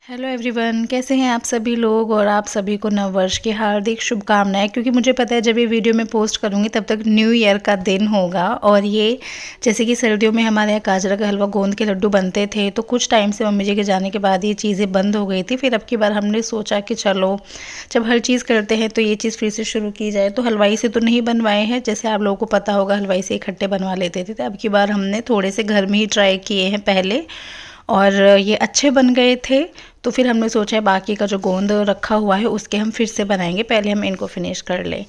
Hello everyone, कैसे हैं आप सभी लोग। और आप सभी को नववर्ष की हार्दिक शुभकामनाएं। क्योंकि मुझे पता है जब ये वीडियो मैं पोस्ट करूंगी तब तक न्यू ईयर का दिन होगा। और ये जैसे कि सर्दियों में हमारे यहाँ गाजर का हलवा, गोंद के लड्डू बनते थे, तो कुछ टाइम से मम्मी जी के जाने के बाद ये चीज़ें बंद हो गई थी। फिर अब की बार हमने सोचा कि चलो जब हर चीज़ करते हैं तो ये चीज़ फिर से शुरू की जाए। तो हलवाई से तो नहीं बनवाए हैं, जैसे आप लोगों को पता होगा हलवाई से इकट्ठे बनवा लेते थे। तो अब की बार हमने थोड़े से घर में ही ट्राई किए हैं पहले, और ये अच्छे बन गए थे। तो फिर हमने सोचा है बाकी का जो गोंद रखा हुआ है उसके हम फिर से बनाएंगे, पहले हम इनको फिनिश कर लें।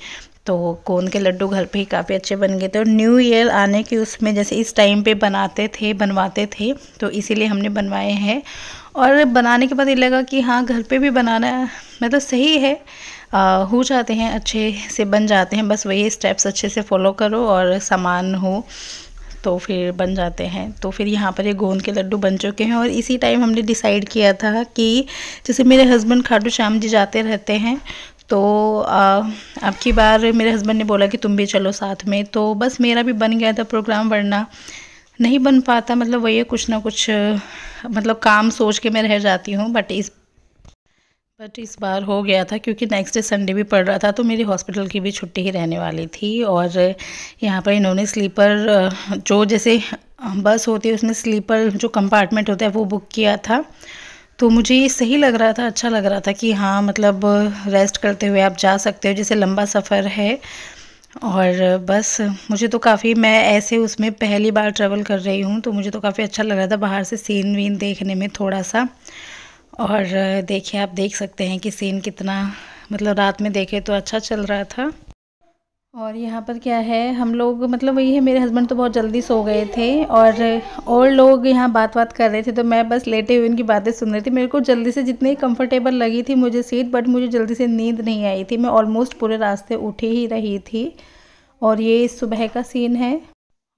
तो गोंद के लड्डू घर पे ही काफ़ी अच्छे बन गए थे। और न्यू ईयर आने की उसमें जैसे इस टाइम पे बनवाते थे, तो इसीलिए हमने बनवाए हैं। और बनाने के बाद ये लगा कि हाँ, घर पे भी बनाना मतलब सही है। हो जाते हैं, अच्छे से बन जाते हैं। बस वही स्टेप्स अच्छे से फॉलो करो और सामान हो तो फिर बन जाते हैं। तो फिर यहाँ पर ये गोंद के लड्डू बन चुके हैं। और इसी टाइम हमने डिसाइड किया था कि जैसे मेरे हस्बैंड खाटू श्याम जी जाते रहते हैं, तो अब की बार मेरे हस्बैंड ने बोला कि तुम भी चलो साथ में। तो बस मेरा भी बन गया था प्रोग्राम, वरना नहीं बन पाता। मतलब वही है, कुछ ना कुछ मतलब काम सोच के मैं रह जाती हूँ। बट इस बार हो गया था, क्योंकि नेक्स्ट डे संडे भी पड़ रहा था, तो मेरी हॉस्पिटल की भी छुट्टी ही रहने वाली थी। और यहाँ पर इन्होंने स्लीपर जो जैसे बस होती है उसमें स्लीपर जो कंपार्टमेंट होता है वो बुक किया था। तो मुझे ये सही लग रहा था, अच्छा लग रहा था कि हाँ, मतलब रेस्ट करते हुए आप जा सकते हो, जैसे लंबा सफ़र है। और बस मुझे तो काफ़ी, मैं ऐसे उसमें पहली बार ट्रैवल कर रही हूँ, तो मुझे तो काफ़ी अच्छा लग रहा था बाहर से सीन वीन देखने में थोड़ा सा। और देखिए, आप देख सकते हैं कि सीन कितना, मतलब रात में देखे तो अच्छा चल रहा था। और यहाँ पर क्या है, हम लोग मतलब वही है, मेरे हस्बैंड तो बहुत जल्दी सो गए थे और लोग यहाँ बात बात कर रहे थे, तो मैं बस लेटे हुए उनकी बातें सुन रही थी। मेरे को जल्दी से जितनी कंफर्टेबल लगी थी मुझे सीट, बट मुझे जल्दी से नींद नहीं आई थी। मैं ऑलमोस्ट पूरे रास्ते उठी ही रही थी। और ये सुबह का सीन है।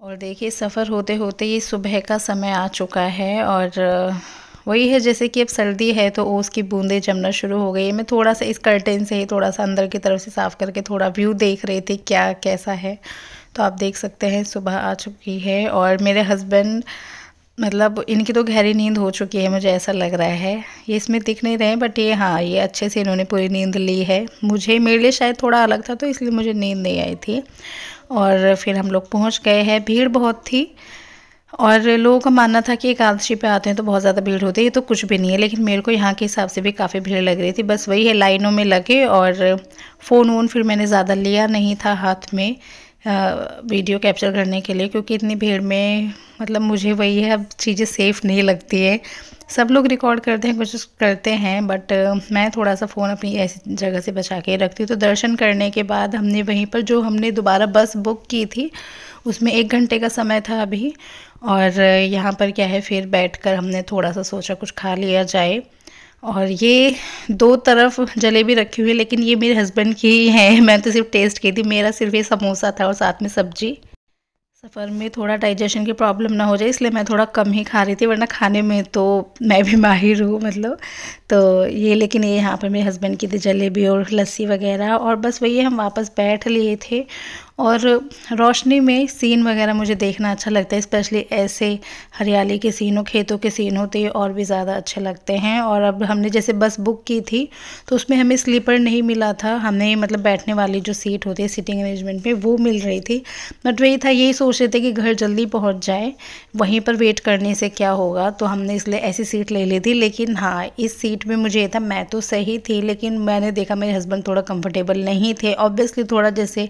और देखिए, सफ़र होते होते ये सुबह का समय आ चुका है। और वही है, जैसे कि अब सर्दी है तो ओस की बूंदें जमना शुरू हो गई है। मैं थोड़ा सा इस कर्टेन से ही थोड़ा सा अंदर की तरफ से साफ़ करके थोड़ा व्यू देख रही थी क्या कैसा है। तो आप देख सकते हैं सुबह आ चुकी है। और मेरे हस्बैंड, मतलब इनकी तो गहरी नींद हो चुकी है, मुझे ऐसा लग रहा है। ये इसमें दिख नहीं रहे हैं, बट ये हाँ, ये अच्छे से इन्होंने पूरी नींद ली है। मेरे लिए शायद थोड़ा अलग था, तो इसलिए मुझे नींद नहीं आई थी। और फिर हम लोग पहुंच गए हैं। भीड़ बहुत थी, और लोगों का मानना था कि एकादशी पे आते हैं तो बहुत ज़्यादा भीड़ होती है। ये तो कुछ भी नहीं है, लेकिन मेरे को यहाँ के हिसाब से भी काफ़ी भीड़ लग रही थी। बस वही है, लाइनों में लगे। और फ़ोन वोन फिर मैंने ज़्यादा लिया नहीं था हाथ में वीडियो कैप्चर करने के लिए, क्योंकि इतनी भीड़ में मतलब मुझे वही है, अब चीज़ें सेफ़ नहीं लगती है। सब लोग रिकॉर्ड करते हैं, कुछ करते हैं, बट मैं थोड़ा सा फ़ोन अपनी ऐसी जगह से बचा के रखती हूँ। तो दर्शन करने के बाद हमने वहीं पर जो हमने दोबारा बस बुक की थी उसमें 1 घंटे का समय था अभी। और यहाँ पर क्या है, फिर बैठकर हमने थोड़ा सा सोचा कुछ खा लिया जाए। और ये दो तरफ जलेबी रखी हुई है, लेकिन ये मेरे हस्बैंड की ही है, मैं तो सिर्फ टेस्ट की थी। मेरा सिर्फ ये समोसा था और साथ में सब्जी। सफ़र में थोड़ा डाइजेशन की प्रॉब्लम ना हो जाए, इसलिए मैं थोड़ा कम ही खा रही थी, वरना खाने में तो मैं भी माहिर हूँ मतलब। तो ये, लेकिन ये यहाँ पर मेरे हस्बैंड की थी जलेबी और लस्सी वगैरह। और बस वही, हम वापस बैठ लिए थे। और रोशनी में सीन वगैरह मुझे देखना अच्छा लगता है, स्पेशली ऐसे हरियाली के सीन हो, खेतों के सीन हो, तो ये और भी ज़्यादा अच्छे लगते हैं। और अब हमने जैसे बस बुक की थी तो उसमें हमें स्लीपर नहीं मिला था, हमें मतलब बैठने वाली जो सीट होती है सिटिंग अरेंजमेंट में वो मिल रही थी। बट वही था, यही सोच रहे थे कि घर जल्दी पहुंच जाए, वहीं पर वेट करने से क्या होगा, तो हमने इसलिए ऐसी सीट ले ली थी। लेकिन हाँ, इस सीट में मुझे ये था, मैं तो सही थी, लेकिन मैंने देखा मेरे हस्बैंड थोड़ा कंफर्टेबल नहीं थे। ऑब्वियसली थोड़ा जैसे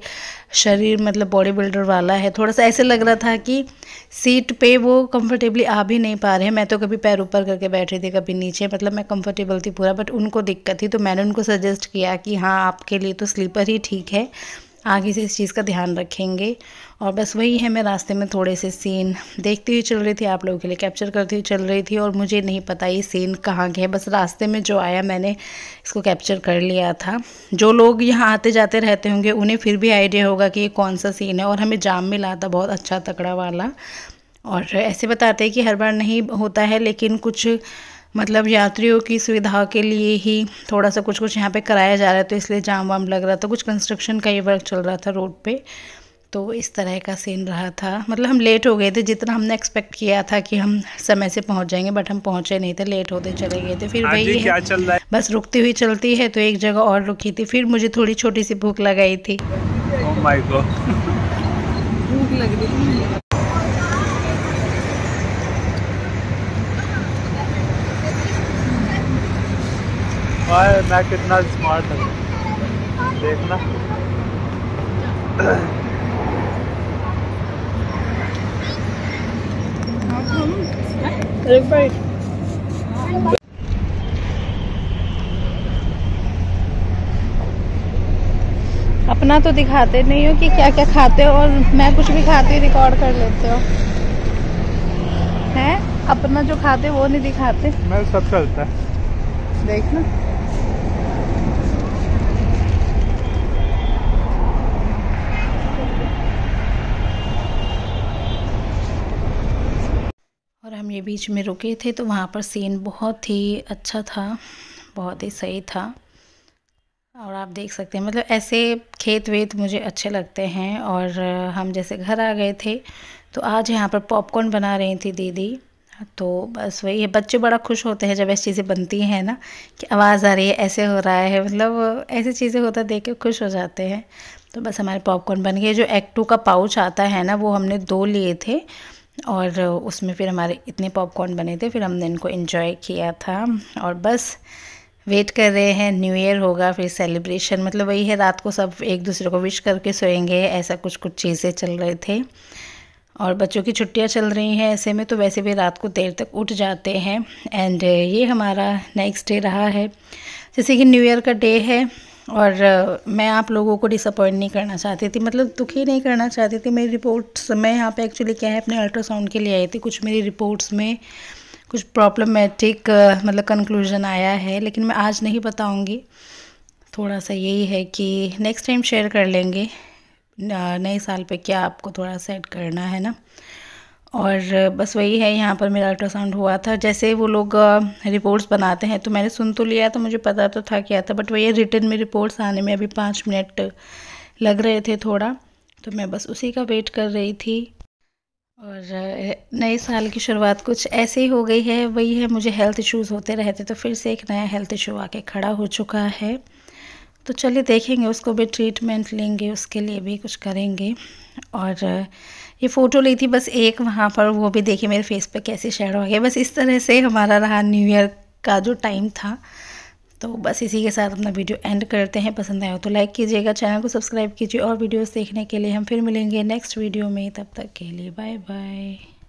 शरीर मतलब बॉडी बिल्डर वाला है, थोड़ा सा ऐसे लग रहा था कि सीट पे वो कंफर्टेबली आ भी नहीं पा रहे हैं। मैं तो कभी पैर ऊपर करके बैठ रही थी, कभी नीचे, मतलब मैं कंफर्टेबल थी पूरा। बट उनको दिक्कत थी, तो मैंने उनको सजेस्ट किया कि हाँ, आपके लिए तो स्लीपर ही ठीक है, आगे से इस चीज़ का ध्यान रखेंगे। और बस वही है, मैं रास्ते में थोड़े से सीन देखती हुई चल रही थी, आप लोगों के लिए कैप्चर करती हुई चल रही थी। और मुझे नहीं पता ये सीन कहाँ गए, बस रास्ते में जो आया मैंने इसको कैप्चर कर लिया था। जो लोग यहाँ आते जाते रहते होंगे उन्हें फिर भी आइडिया होगा कि ये कौन सा सीन है। और हमें जाम मिला था बहुत अच्छा तगड़ा वाला। और ऐसे बताते हैं कि हर बार नहीं होता है, लेकिन कुछ मतलब यात्रियों की सुविधा के लिए ही थोड़ा सा कुछ कुछ यहाँ पे कराया जा रहा है, तो इसलिए जाम वाम लग रहा था। कुछ कंस्ट्रक्शन का ही वर्क चल रहा था रोड पे, तो इस तरह का सीन रहा था। मतलब हम लेट हो गए थे, जितना हमने एक्सपेक्ट किया था कि हम समय से पहुंच जाएंगे, बट हम पहुंचे नहीं थे, लेट होते चले गए थे। फिर वही है, क्या चल रहा है, बस रुकती हुई चलती है। तो एक जगह और रुकी थी, फिर मुझे थोड़ी छोटी सी भूख लगाई थी। ओह माय गॉड, भूख लग रही है। मैं कितना स्मार्ट हूँ देखना। अपना तो दिखाते नहीं हो कि क्या क्या खाते हो, और मैं कुछ भी खाती हूँ रिकॉर्ड कर लेते हो हैं। अपना जो खाते वो नहीं दिखाते। मैं सब चलता है, देखना। और हम ये बीच में रुके थे, तो वहाँ पर सीन बहुत ही अच्छा था, बहुत ही सही था। और आप देख सकते हैं, मतलब ऐसे खेत वेत मुझे अच्छे लगते हैं। और हम जैसे घर आ गए थे, तो आज यहाँ पर पॉपकॉर्न बना रही थी दीदी। तो बस वही है, बच्चे बड़ा खुश होते हैं जब ऐसी चीज़ें बनती हैं ना, कि आवाज़ आ रही है, ऐसे हो रहा है, मतलब ऐसी चीज़ें होता देख के खुश हो जाते हैं। तो बस हमारे पॉपकॉर्न बन गए। जो एक्ट 2 का पाउच आता है ना, वो हमने 2 लिए थे, और उसमें फिर हमारे इतने पॉपकॉर्न बने थे। फिर हमने इनको एंजॉय किया था, और बस वेट कर रहे हैं, न्यू ईयर होगा फिर सेलिब्रेशन। मतलब वही है, रात को सब एक दूसरे को विश करके सोएंगे, ऐसा कुछ कुछ चीज़ें चल रहे थे। और बच्चों की छुट्टियां चल रही हैं ऐसे में, तो वैसे भी रात को देर तक उठ जाते हैं। एंड ये हमारा नेक्स्ट डे रहा है, जैसे कि न्यू ईयर का डे है। और मैं आप लोगों को डिसअपॉइंट नहीं करना चाहती थी, मतलब दुखी नहीं करना चाहती थी। मेरी रिपोर्ट्स, मैं यहाँ पे एक्चुअली क्या है, अपने अल्ट्रासाउंड के लिए आई थी। कुछ मेरी रिपोर्ट्स में कुछ प्रॉब्लमेटिक मतलब कंक्लूजन आया है, लेकिन मैं आज नहीं बताऊंगी। थोड़ा सा यही है कि नेक्स्ट टाइम शेयर कर लेंगे नए साल पे क्या आपको थोड़ा सेट करना है ना। और बस वही है, यहाँ पर मेरा अल्ट्रासाउंड हुआ था। जैसे वो लोग रिपोर्ट्स बनाते हैं, तो मैंने सुन तो लिया था, मुझे पता तो था क्या था, बट वही रिटन में रिपोर्ट्स आने में अभी 5 मिनट लग रहे थे थोड़ा। तो मैं बस उसी का वेट कर रही थी। और नए साल की शुरुआत कुछ ऐसे ही हो गई है। वही है, मुझे हेल्थ इश्यूज़ होते रहते, तो फिर से एक नया हेल्थ इशू आके खड़ा हो चुका है। तो चलिए देखेंगे, उसको भी ट्रीटमेंट लेंगे, उसके लिए भी कुछ करेंगे। और ये फ़ोटो ली थी बस एक वहाँ पर, वो भी देखिए मेरे फेस पे कैसे शेडो आ गया। बस इस तरह से हमारा रहा न्यू ईयर का जो टाइम था। तो बस इसी के साथ अपना वीडियो एंड करते हैं। पसंद आया हो तो लाइक कीजिएगा, चैनल को सब्सक्राइब कीजिए, और वीडियोस देखने के लिए हम फिर मिलेंगे नेक्स्ट वीडियो में। तब तक के लिए बाय बाय।